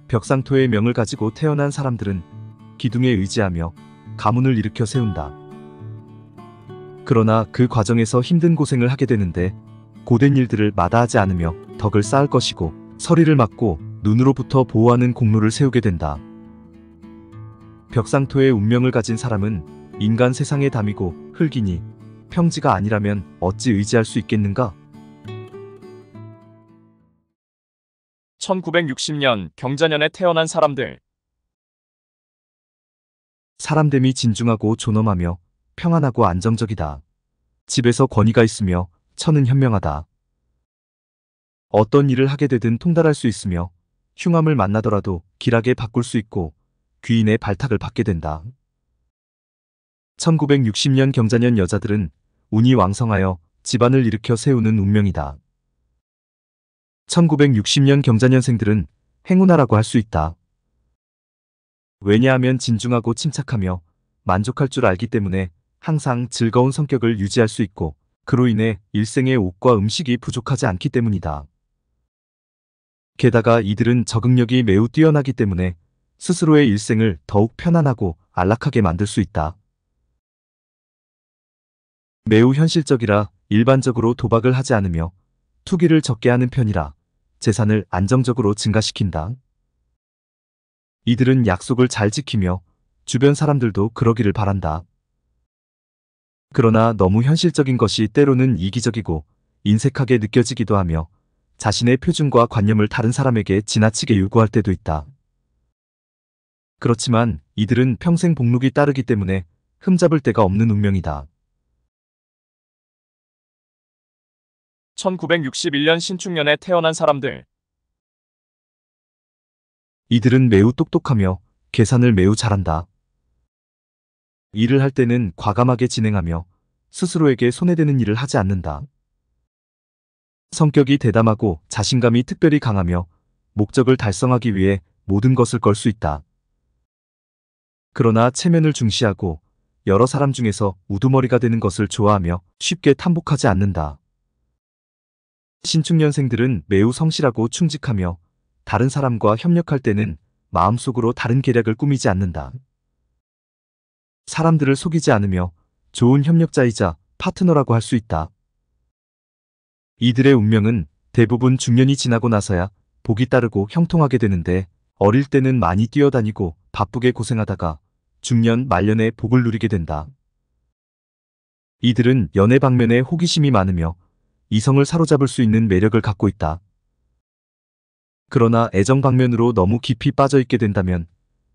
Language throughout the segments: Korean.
벽상토의 명을 가지고 태어난 사람들은 기둥에 의지하며 가문을 일으켜 세운다. 그러나 그 과정에서 힘든 고생을 하게 되는데 고된 일들을 마다하지 않으며 덕을 쌓을 것이고 서리를 막고 눈으로부터 보호하는 공로를 세우게 된다. 벽상토의 운명을 가진 사람은 인간 세상의 담이고 흙이니 평지가 아니라면 어찌 의지할 수 있겠는가? 1960년 경자년에 태어난 사람들. 사람됨이 진중하고 존엄하며 평안하고 안정적이다. 집에서 권위가 있으며 처는 현명하다. 어떤 일을 하게 되든 통달할 수 있으며 흉함을 만나더라도 길하게 바꿀 수 있고 귀인의 발탁을 받게 된다. 1960년 경자년 여자들은 운이 왕성하여 집안을 일으켜 세우는 운명이다. 1960년 경자년생들은 행운아라고 할 수 있다. 왜냐하면 진중하고 침착하며 만족할 줄 알기 때문에 항상 즐거운 성격을 유지할 수 있고 그로 인해 일생에 옷과 음식이 부족하지 않기 때문이다. 게다가 이들은 적응력이 매우 뛰어나기 때문에 스스로의 일생을 더욱 편안하고 안락하게 만들 수 있다. 매우 현실적이라 일반적으로 도박을 하지 않으며 투기를 적게 하는 편이라 재산을 안정적으로 증가시킨다. 이들은 약속을 잘 지키며 주변 사람들도 그러기를 바란다. 그러나 너무 현실적인 것이 때로는 이기적이고 인색하게 느껴지기도 하며 자신의 표준과 관념을 다른 사람에게 지나치게 요구할 때도 있다. 그렇지만 이들은 평생 복禄이 따르기 때문에 흠잡을 데가 없는 운명이다. 1961년 신축년에 태어난 사람들. 이들은 매우 똑똑하며 계산을 매우 잘한다. 일을 할 때는 과감하게 진행하며 스스로에게 손해되는 일을 하지 않는다. 성격이 대담하고 자신감이 특별히 강하며 목적을 달성하기 위해 모든 것을 걸 수 있다. 그러나 체면을 중시하고 여러 사람 중에서 우두머리가 되는 것을 좋아하며 쉽게 탐복하지 않는다. 신축년생들은 매우 성실하고 충직하며 다른 사람과 협력할 때는 마음속으로 다른 계략을 꾸미지 않는다. 사람들을 속이지 않으며 좋은 협력자이자 파트너라고 할 수 있다. 이들의 운명은 대부분 중년이 지나고 나서야 복이 따르고 형통하게 되는데 어릴 때는 많이 뛰어다니고 바쁘게 고생하다가 중년 말년에 복을 누리게 된다. 이들은 연애 방면에 호기심이 많으며 이성을 사로잡을 수 있는 매력을 갖고 있다. 그러나 애정 방면으로 너무 깊이 빠져 있게 된다면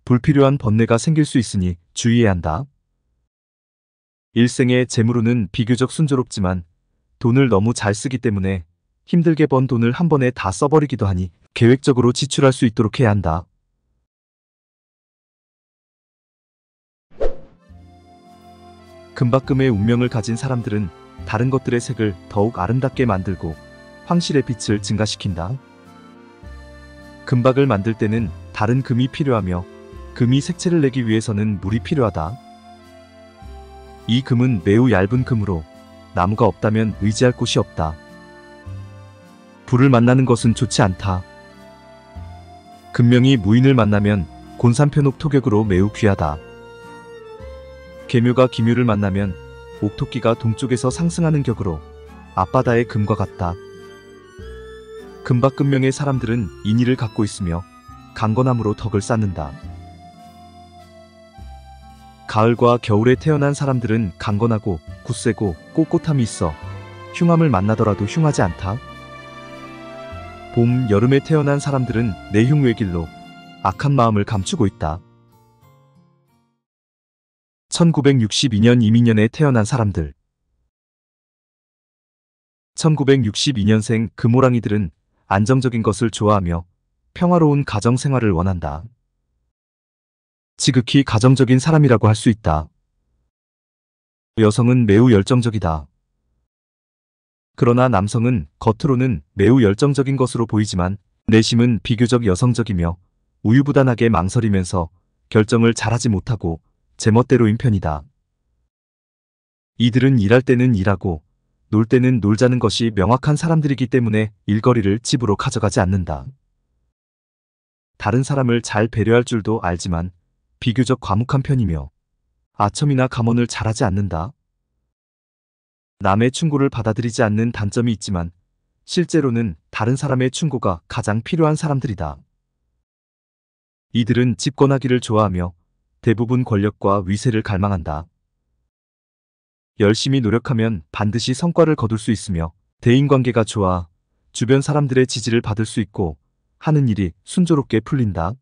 불필요한 번뇌가 생길 수 있으니 주의해야 한다. 일생의 재물운은 비교적 순조롭지만 돈을 너무 잘 쓰기 때문에 힘들게 번 돈을 한 번에 다 써버리기도 하니 계획적으로 지출할 수 있도록 해야 한다. 금박금의 운명을 가진 사람들은 다른 것들의 색을 더욱 아름답게 만들고 황실의 빛을 증가시킨다. 금박을 만들 때는 다른 금이 필요하며 금이 색채를 내기 위해서는 물이 필요하다. 이 금은 매우 얇은 금으로 나무가 없다면 의지할 곳이 없다. 불을 만나는 것은 좋지 않다. 금명이 무인을 만나면 곤산표녹 토격으로 매우 귀하다. 계묘가 기묘를 만나면 옥토끼가 동쪽에서 상승하는 격으로 앞바다의 금과 같다. 금박금명의 사람들은 인의를 갖고 있으며 강건함으로 덕을 쌓는다. 가을과 겨울에 태어난 사람들은 강건하고 굳세고 꼿꼿함이 있어 흉함을 만나더라도 흉하지 않다. 봄, 여름에 태어난 사람들은 내흉외길로 악한 마음을 감추고 있다. 1962년 이민년에 태어난 사람들. 1962년생 금호랑이들은 안정적인 것을 좋아하며 평화로운 가정생활을 원한다. 지극히 가정적인 사람이라고 할 수 있다. 여성은 매우 열정적이다. 그러나 남성은 겉으로는 매우 열정적인 것으로 보이지만 내심은 비교적 여성적이며 우유부단하게 망설이면서 결정을 잘하지 못하고 제멋대로인 편이다. 이들은 일할 때는 일하고 놀 때는 놀자는 것이 명확한 사람들이기 때문에 일거리를 집으로 가져가지 않는다. 다른 사람을 잘 배려할 줄도 알지만 비교적 과묵한 편이며 아첨이나 감언을 잘하지 않는다. 남의 충고를 받아들이지 않는 단점이 있지만 실제로는 다른 사람의 충고가 가장 필요한 사람들이다. 이들은 집권하기를 좋아하며 대부분 권력과 위세를 갈망한다. 열심히 노력하면 반드시 성과를 거둘 수 있으며 대인관계가 좋아 주변 사람들의 지지를 받을 수 있고 하는 일이 순조롭게 풀린다.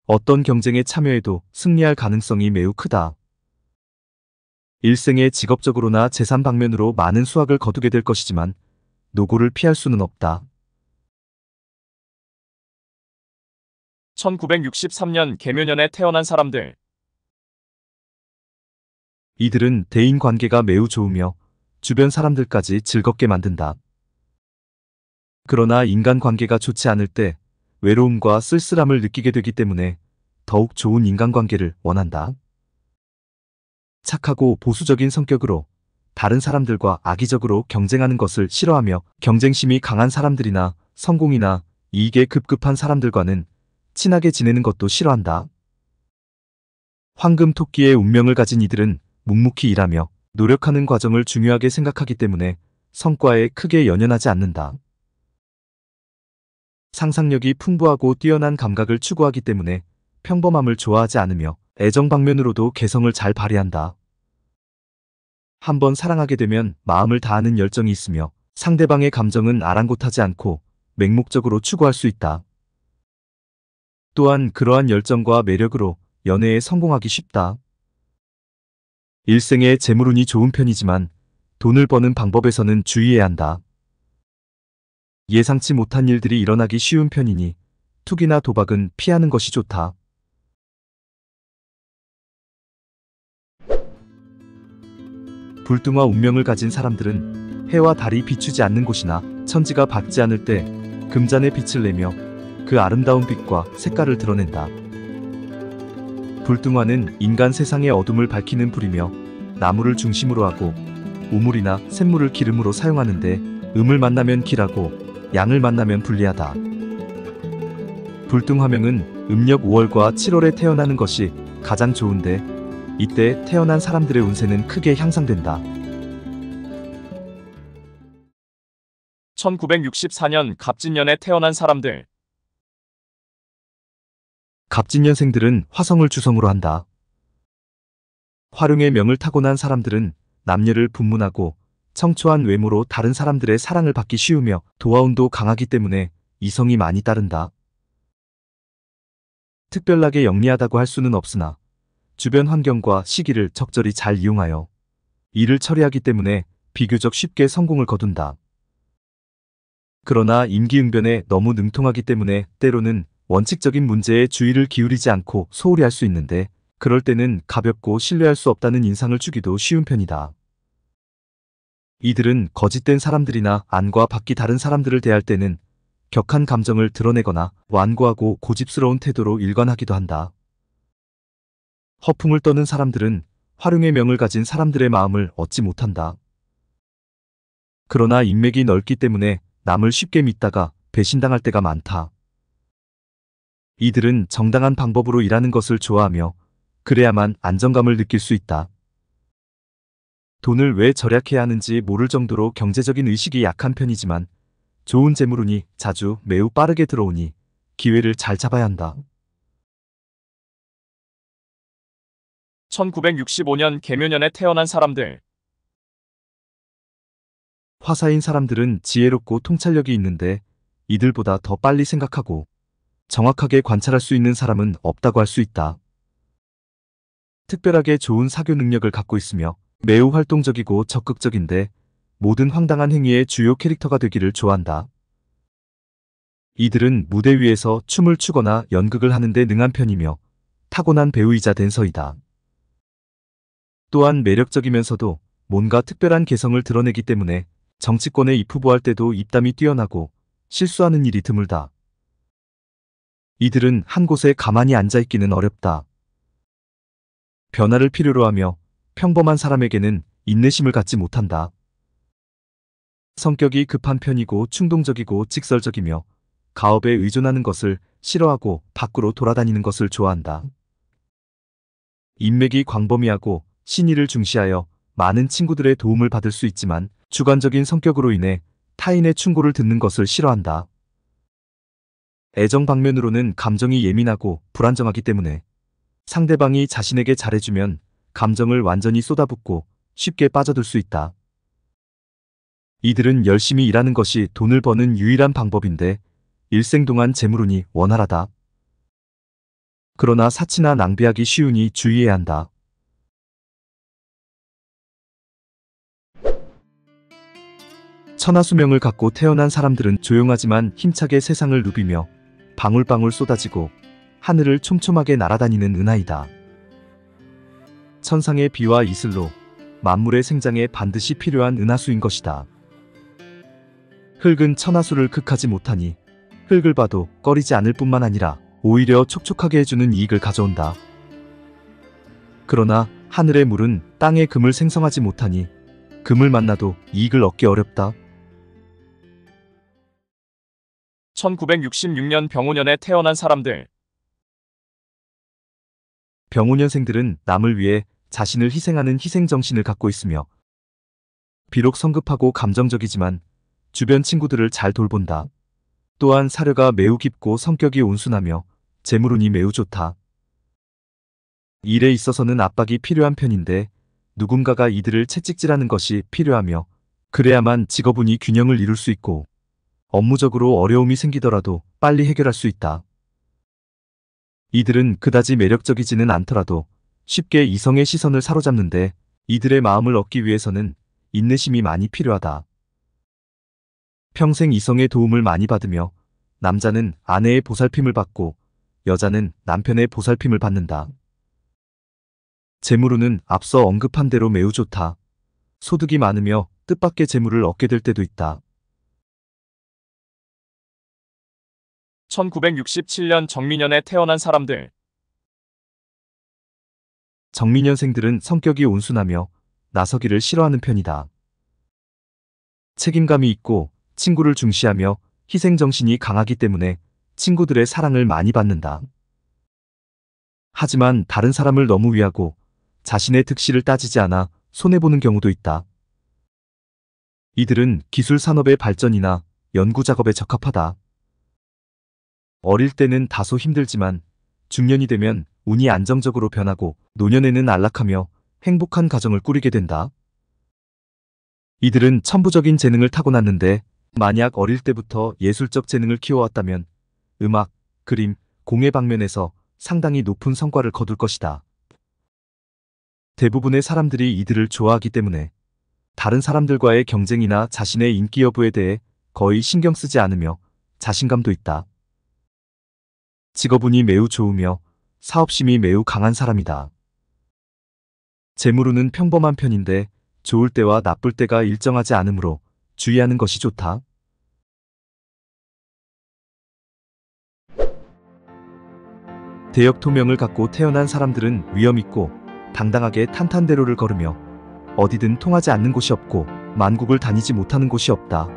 어떤 경쟁에 참여해도 승리할 가능성이 매우 크다. 일생에 직업적으로나 재산 방면으로 많은 수확을 거두게 될 것이지만 노고를 피할 수는 없다. 1963년 계묘년에 태어난 사람들. 이들은 대인관계가 매우 좋으며 주변 사람들까지 즐겁게 만든다. 그러나 인간관계가 좋지 않을 때 외로움과 쓸쓸함을 느끼게 되기 때문에 더욱 좋은 인간관계를 원한다. 착하고 보수적인 성격으로 다른 사람들과 악의적으로 경쟁하는 것을 싫어하며 경쟁심이 강한 사람들이나 성공이나 이익에 급급한 사람들과는 친하게 지내는 것도 싫어한다. 황금 토끼의 운명을 가진 이들은 묵묵히 일하며 노력하는 과정을 중요하게 생각하기 때문에 성과에 크게 연연하지 않는다. 상상력이 풍부하고 뛰어난 감각을 추구하기 때문에 평범함을 좋아하지 않으며 애정 방면으로도 개성을 잘 발휘한다. 한번 사랑하게 되면 마음을 다하는 열정이 있으며 상대방의 감정은 아랑곳하지 않고 맹목적으로 추구할 수 있다. 또한 그러한 열정과 매력으로 연애에 성공하기 쉽다. 일생에 재물운이 좋은 편이지만 돈을 버는 방법에서는 주의해야 한다. 예상치 못한 일들이 일어나기 쉬운 편이니 투기나 도박은 피하는 것이 좋다. 불등화 운명을 가진 사람들은 해와 달이 비추지 않는 곳이나 천지가 밝지 않을 때 금잔에 빛을 내며 그 아름다운 빛과 색깔을 드러낸다. 불등화는 인간 세상의 어둠을 밝히는 불이며 나무를 중심으로 하고 우물이나 샘물을 기름으로 사용하는데 음을 만나면 기라고 양을 만나면 불리하다. 불등화명은 음력 5월과 7월에 태어나는 것이 가장 좋은데 이때 태어난 사람들의 운세는 크게 향상된다. 1964년 갑진년에 태어난 사람들. 갑진년생들은 화성을 주성으로 한다. 화룡의 명을 타고난 사람들은 남녀를 분문하고 청초한 외모로 다른 사람들의 사랑을 받기 쉬우며 도화운도 강하기 때문에 이성이 많이 따른다. 특별하게 영리하다고 할 수는 없으나 주변 환경과 시기를 적절히 잘 이용하여 일을 처리하기 때문에 비교적 쉽게 성공을 거둔다. 그러나 임기응변에 너무 능통하기 때문에 때로는 원칙적인 문제에 주의를 기울이지 않고 소홀히 할 수 있는데 그럴 때는 가볍고 신뢰할 수 없다는 인상을 주기도 쉬운 편이다. 이들은 거짓된 사람들이나 안과 밖이 다른 사람들을 대할 때는 격한 감정을 드러내거나 완고하고 고집스러운 태도로 일관하기도 한다. 허풍을 떠는 사람들은 화룡의 명을 가진 사람들의 마음을 얻지 못한다. 그러나 인맥이 넓기 때문에 남을 쉽게 믿다가 배신당할 때가 많다. 이들은 정당한 방법으로 일하는 것을 좋아하며 그래야만 안정감을 느낄 수 있다. 돈을 왜 절약해야 하는지 모를 정도로 경제적인 의식이 약한 편이지만 좋은 재물운이 자주 매우 빠르게 들어오니 기회를 잘 잡아야 한다. 1965년 계묘년에 태어난 사람들. 화사인 사람들은 지혜롭고 통찰력이 있는데 이들보다 더 빨리 생각하고 정확하게 관찰할 수 있는 사람은 없다고 할 수 있다. 특별하게 좋은 사교 능력을 갖고 있으며 매우 활동적이고 적극적인데 모든 황당한 행위의 주요 캐릭터가 되기를 좋아한다. 이들은 무대 위에서 춤을 추거나 연극을 하는데 능한 편이며 타고난 배우이자 댄서이다. 또한 매력적이면서도 뭔가 특별한 개성을 드러내기 때문에 정치권에 입후보할 때도 입담이 뛰어나고 실수하는 일이 드물다. 이들은 한 곳에 가만히 앉아있기는 어렵다. 변화를 필요로 하며 평범한 사람에게는 인내심을 갖지 못한다. 성격이 급한 편이고 충동적이고 직설적이며 가업에 의존하는 것을 싫어하고 밖으로 돌아다니는 것을 좋아한다. 인맥이 광범위하고 신의를 중시하여 많은 친구들의 도움을 받을 수 있지만 주관적인 성격으로 인해 타인의 충고를 듣는 것을 싫어한다. 애정 방면으로는 감정이 예민하고 불안정하기 때문에 상대방이 자신에게 잘해주면 감정을 완전히 쏟아붓고 쉽게 빠져들 수 있다. 이들은 열심히 일하는 것이 돈을 버는 유일한 방법인데 일생 동안 재물운이 원활하다. 그러나 사치나 낭비하기 쉬우니 주의해야 한다. 천하수명을 갖고 태어난 사람들은 조용하지만 힘차게 세상을 누비며 방울방울 쏟아지고 하늘을 촘촘하게 날아다니는 은하이다. 천상의 비와 이슬로 만물의 생장에 반드시 필요한 은하수인 것이다. 흙은 천하수를 극하지 못하니 흙을 봐도 꺼리지 않을 뿐만 아니라 오히려 촉촉하게 해주는 이익을 가져온다. 그러나 하늘의 물은 땅의 금을 생성하지 못하니 금을 만나도 이익을 얻기 어렵다. 1966년 병오년에 태어난 사람들. 병오년생들은 남을 위해 자신을 희생하는 희생정신을 갖고 있으며 비록 성급하고 감정적이지만 주변 친구들을 잘 돌본다. 또한 사려가 매우 깊고 성격이 온순하며 재물운이 매우 좋다. 일에 있어서는 압박이 필요한 편인데 누군가가 이들을 채찍질하는 것이 필요하며 그래야만 직업운이 균형을 이룰 수 있고 업무적으로 어려움이 생기더라도 빨리 해결할 수 있다. 이들은 그다지 매력적이지는 않더라도 쉽게 이성의 시선을 사로잡는데 이들의 마음을 얻기 위해서는 인내심이 많이 필요하다. 평생 이성의 도움을 많이 받으며 남자는 아내의 보살핌을 받고 여자는 남편의 보살핌을 받는다. 재물운은 앞서 언급한 대로 매우 좋다. 소득이 많으며 뜻밖의 재물을 얻게 될 때도 있다. 1967년 정민년에 태어난 사람들. 정민년생들은 성격이 온순하며 나서기를 싫어하는 편이다. 책임감이 있고 친구를 중시하며 희생정신이 강하기 때문에 친구들의 사랑을 많이 받는다. 하지만 다른 사람을 너무 위하고 자신의 득실을 따지지 않아 손해보는 경우도 있다. 이들은 기술 산업의 발전이나 연구 작업에 적합하다. 어릴 때는 다소 힘들지만 중년이 되면 운이 안정적으로 변하고 노년에는 안락하며 행복한 가정을 꾸리게 된다. 이들은 천부적인 재능을 타고났는데 만약 어릴 때부터 예술적 재능을 키워왔다면 음악, 그림, 공예 방면에서 상당히 높은 성과를 거둘 것이다. 대부분의 사람들이 이들을 좋아하기 때문에 다른 사람들과의 경쟁이나 자신의 인기 여부에 대해 거의 신경 쓰지 않으며 자신감도 있다. 직업운이 매우 좋으며 사업심이 매우 강한 사람이다. 재물운은 평범한 편인데 좋을 때와 나쁠 때가 일정하지 않으므로 주의하는 것이 좋다. 대역토명을 갖고 태어난 사람들은 위엄있고 당당하게 탄탄대로를 걸으며 어디든 통하지 않는 곳이 없고 만국을 다니지 못하는 곳이 없다.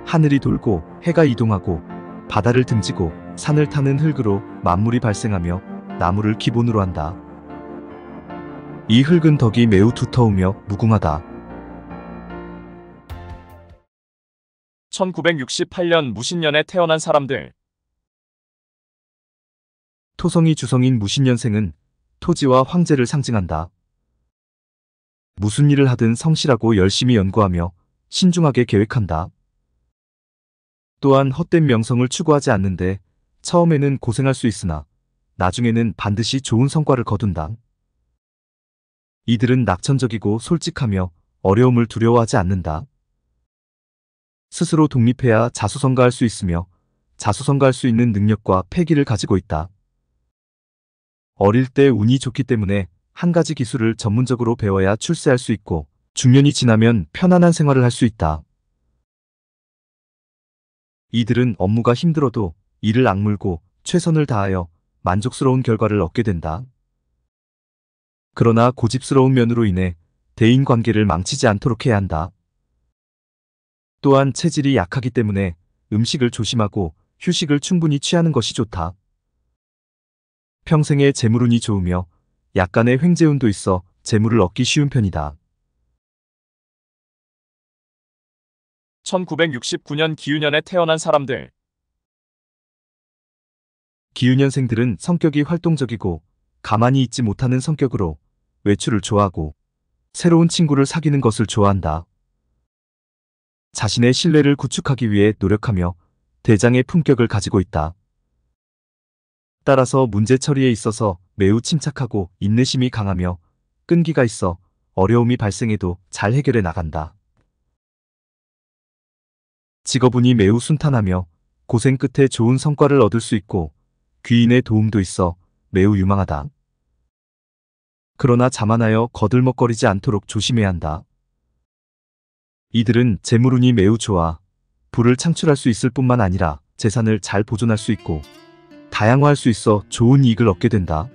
하늘이 돌고 해가 이동하고 바다를 등지고 산을 타는 흙으로 만물이 발생하며 나무를 기본으로 한다. 이 흙은 덕이 매우 두터우며 무궁하다. 1968년 무신년에 태어난 사람들. 토성이 주성인 무신년생은 토지와 황제를 상징한다. 무슨 일을 하든 성실하고 열심히 연구하며 신중하게 계획한다. 또한 헛된 명성을 추구하지 않는데 처음에는 고생할 수 있으나 나중에는 반드시 좋은 성과를 거둔다. 이들은 낙천적이고 솔직하며 어려움을 두려워하지 않는다. 스스로 독립해야 자수성가할 수 있으며 자수성가할 수 있는 능력과 패기를 가지고 있다. 어릴 때 운이 좋기 때문에 한 가지 기술을 전문적으로 배워야 출세할 수 있고 중년이 지나면 편안한 생활을 할 수 있다. 이들은 업무가 힘들어도 이를 악물고 최선을 다하여 만족스러운 결과를 얻게 된다. 그러나 고집스러운 면으로 인해 대인관계를 망치지 않도록 해야 한다. 또한 체질이 약하기 때문에 음식을 조심하고 휴식을 충분히 취하는 것이 좋다. 평생에 재물운이 좋으며 약간의 횡재운도 있어 재물을 얻기 쉬운 편이다. 1969년 기유년에 태어난 사람들. 기유년생들은 성격이 활동적이고 가만히 있지 못하는 성격으로 외출을 좋아하고 새로운 친구를 사귀는 것을 좋아한다. 자신의 신뢰를 구축하기 위해 노력하며 대장의 품격을 가지고 있다. 따라서 문제 처리에 있어서 매우 침착하고 인내심이 강하며 끈기가 있어 어려움이 발생해도 잘 해결해 나간다. 직업운이 매우 순탄하며 고생 끝에 좋은 성과를 얻을 수 있고 귀인의 도움도 있어 매우 유망하다. 그러나 자만하여 거들먹거리지 않도록 조심해야 한다. 이들은 재물운이 매우 좋아 부를 창출할 수 있을 뿐만 아니라 재산을 잘 보존할 수 있고 다양화할 수 있어 좋은 이익을 얻게 된다.